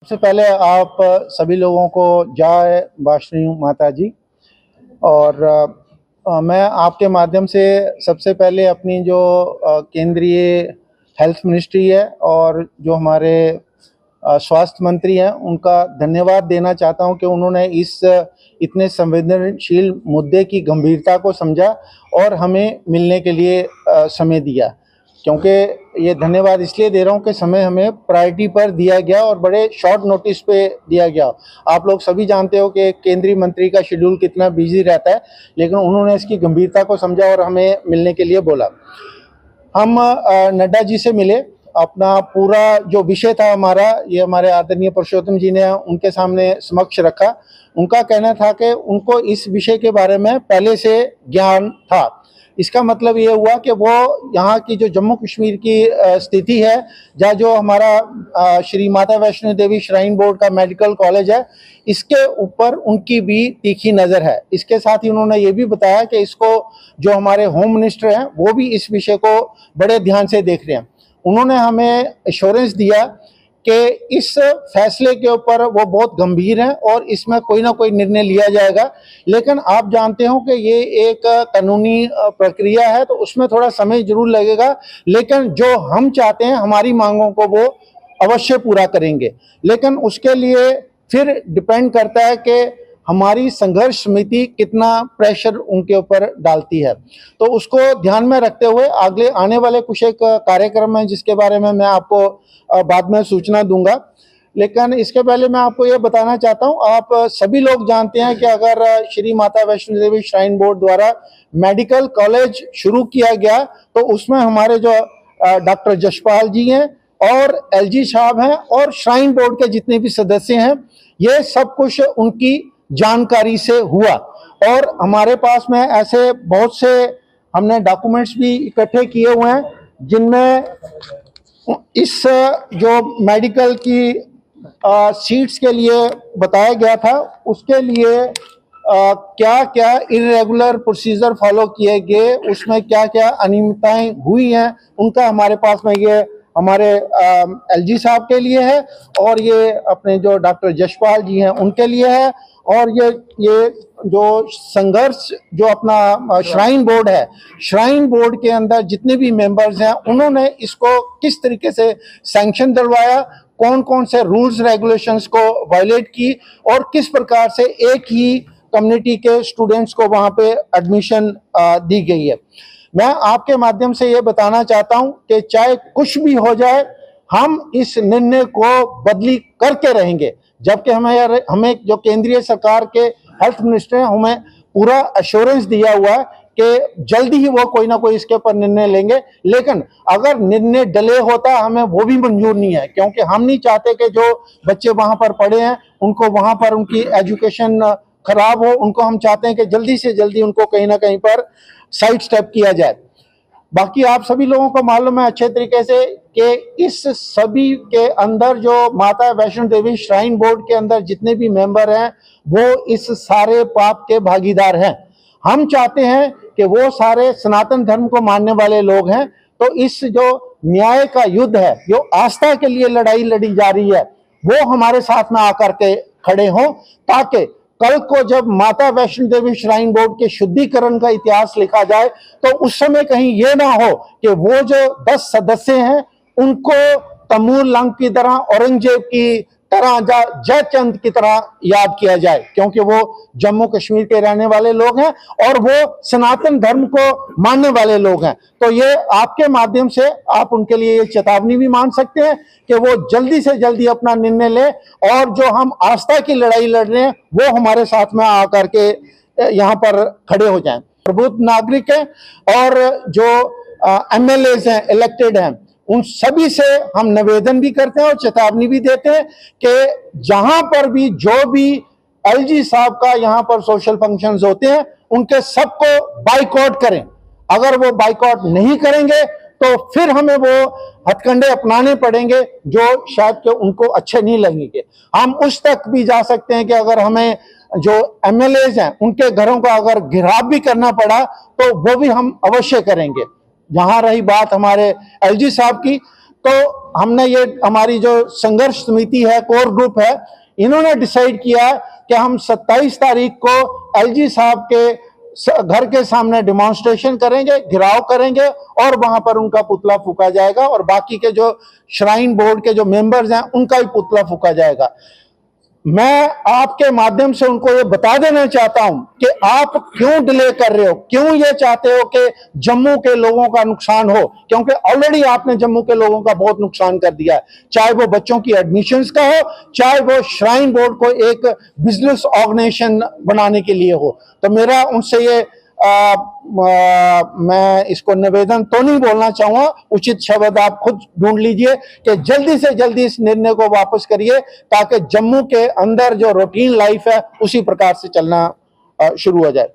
सबसे पहले आप सभी लोगों को जय वाष्णी माता जी। और मैं आपके माध्यम से सबसे पहले अपनी जो केंद्रीय हेल्थ मिनिस्ट्री है और जो हमारे स्वास्थ्य मंत्री हैं उनका धन्यवाद देना चाहता हूं कि उन्होंने इस इतने संवेदनशील मुद्दे की गंभीरता को समझा और हमें मिलने के लिए समय दिया। क्योंकि ये धन्यवाद इसलिए दे रहा हूँ कि समय हमें प्रायोरिटी पर दिया गया और बड़े शॉर्ट नोटिस पे दिया गया। आप लोग सभी जानते हो कि केंद्रीय मंत्री का शेड्यूल कितना बिजी रहता है, लेकिन उन्होंने इसकी गंभीरता को समझा और हमें मिलने के लिए बोला। हम नड्डा जी से मिले, अपना पूरा जो विषय था हमारा, ये हमारे आदरणीय पुरुषोत्तम जी ने उनके सामने समक्ष रखा। उनका कहना था कि उनको इस विषय के बारे में पहले से ज्ञान था। इसका मतलब ये हुआ कि वो यहाँ की जो जम्मू कश्मीर की स्थिति है, जहाँ जो हमारा श्री माता वैष्णो देवी श्राइन बोर्ड का मेडिकल कॉलेज है, इसके ऊपर उनकी भी तीखी नज़र है। इसके साथ ही उन्होंने ये भी बताया कि इसको जो हमारे होम मिनिस्टर हैं वो भी इस विषय को बड़े ध्यान से देख रहे हैं। उन्होंने हमें एश्योरेंस दिया कि इस फैसले के ऊपर वो बहुत गंभीर हैं और इसमें कोई ना कोई निर्णय लिया जाएगा। लेकिन आप जानते हो कि ये एक कानूनी प्रक्रिया है, तो उसमें थोड़ा समय जरूर लगेगा, लेकिन जो हम चाहते हैं हमारी मांगों को वो अवश्य पूरा करेंगे। लेकिन उसके लिए फिर डिपेंड करता है कि हमारी संघर्ष समिति कितना प्रेशर उनके ऊपर डालती है। तो उसको ध्यान में रखते हुए अगले आने वाले कुछ एक कार्यक्रम है जिसके बारे में मैं आपको बाद में सूचना दूंगा। लेकिन इसके पहले मैं आपको ये बताना चाहता हूँ, आप सभी लोग जानते हैं कि अगर श्री माता वैष्णो देवी श्राइन बोर्ड द्वारा मेडिकल कॉलेज शुरू किया गया तो उसमें हमारे जो डॉक्टर जशपाल जी हैं और एलजी साहब हैं और श्राइन बोर्ड के जितने भी सदस्य हैं, ये सब कुछ उनकी जानकारी से हुआ। और हमारे पास में ऐसे बहुत से हमने डॉक्यूमेंट्स भी इकट्ठे किए हुए हैं जिनमें इस जो मेडिकल की सीट्स के लिए बताया गया था, उसके लिए क्या क्या इरेगुलर प्रोसीजर फॉलो किए गए, उसमें क्या क्या अनियमितताएं हुई हैं, उनका हमारे पास में ये हमारे एलजी साहब के लिए है और ये अपने जो डॉक्टर जशपाल जी हैं उनके लिए है। और ये जो संघर्ष जो अपना श्राइन बोर्ड है, श्राइन बोर्ड के अंदर जितने भी मेंबर्स हैं उन्होंने इसको किस तरीके से सैंक्शन दिलवाया, कौन कौन से रूल्स रेगुलेशंस को वायलेट की और किस प्रकार से एक ही कम्युनिटी के स्टूडेंट्स को वहां पे एडमिशन दी गई है। मैं आपके माध्यम से ये बताना चाहता हूं कि चाहे कुछ भी हो जाए, हम इस निर्णय को बदली करके रहेंगे। जबकि हमें जो केंद्रीय सरकार के हेल्थ मिनिस्टर हैं, हमें पूरा एश्योरेंस दिया हुआ है कि जल्दी ही वो कोई ना कोई इसके ऊपर निर्णय लेंगे। लेकिन अगर निर्णय डिले होता, हमें वो भी मंजूर नहीं है, क्योंकि हम नहीं चाहते कि जो बच्चे वहां पर पढ़े हैं उनको वहां पर उनकी एजुकेशन खराब हो। उनको हम चाहते हैं कि जल्दी से जल्दी उनको कहीं ना कहीं पर साइड स्टेप किया जाए। बाकी आप सभी लोगों को मालूम है अच्छे तरीके से कि इस सभी के अंदर जो माता वैष्णो देवी श्राइन बोर्ड के अंदर जितने भी मेंबर हैं वो इस सारे पाप के भागीदार हैं। हम चाहते हैं कि वो सारे सनातन धर्म को मानने वाले लोग हैं। तो इस जो न्याय का युद्ध है, जो आस्था के लिए लड़ाई लड़ी जा रही है, वो हमारे साथ में आकर के खड़े हों, ताकि कल को जब माता वैष्णो देवी श्राइन बोर्ड के शुद्धिकरण का इतिहास लिखा जाए तो उस समय कहीं ये ना हो कि वो जो 10 सदस्य हैं उनको तमूल लंग की तरह, औरंगजेब की तरह, जयचंद की तरह याद किया जाए, क्योंकि वो जम्मू कश्मीर के रहने वाले लोग हैं और वो सनातन धर्म को मानने वाले लोग हैं। तो ये आपके माध्यम से आप उनके लिए ये चेतावनी भी मान सकते हैं कि वो जल्दी से जल्दी अपना निर्णय लें और जो हम आस्था की लड़ाई लड़ रहे हैं वो हमारे साथ में आकर के यहाँ पर खड़े हो जाएं। प्रबुद्ध नागरिक हैं और जो एमएलएज हैं, इलेक्टेड हैं, उन सभी से हम निवेदन भी करते हैं और चेतावनी भी देते हैं कि जहां पर भी जो भी एलजी साहब का यहाँ पर सोशल फंक्शंस होते हैं उनके सबको बाइकआउट करें। अगर वो बाइकआउट नहीं करेंगे तो फिर हमें वो हथकंडे अपनाने पड़ेंगे जो शायद कि उनको अच्छे नहीं लगेंगे। हम उस तक भी जा सकते हैं कि अगर हमें जो एमएलएज हैं उनके घरों का अगर घेराव भी करना पड़ा तो वो भी हम अवश्य करेंगे। यहाँ रही बात हमारे एलजी साहब की, तो हमने ये हमारी जो संघर्ष समिति है, कोर ग्रुप है, इन्होंने डिसाइड किया कि हम 27 तारीख को एलजी साहब के घर के सामने डिमॉन्स्ट्रेशन करेंगे, घेराव करेंगे और वहां पर उनका पुतला फूका जाएगा और बाकी के जो श्राइन बोर्ड के जो मेंबर्स हैं उनका भी पुतला फूका जाएगा। मैं आपके माध्यम से उनको ये बता देना चाहता हूं कि आप क्यों डिले कर रहे हो, क्यों ये चाहते हो कि जम्मू के लोगों का नुकसान हो, क्योंकि ऑलरेडी आपने जम्मू के लोगों का बहुत नुकसान कर दिया है, चाहे वो बच्चों की एडमिशंस का हो, चाहे वो श्राइन बोर्ड को एक बिजनेस ऑर्गेनाइजेशन बनाने के लिए हो। तो मेरा उनसे ये मैं इसको निवेदन तो नहीं बोलना चाहूंगा, उचित शब्द आप खुद ढूंढ लीजिए कि जल्दी से जल्दी इस निर्णय को वापस करिए ताकि जम्मू के अंदर जो रूटीन लाइफ है उसी प्रकार से चलना शुरू हो जाए।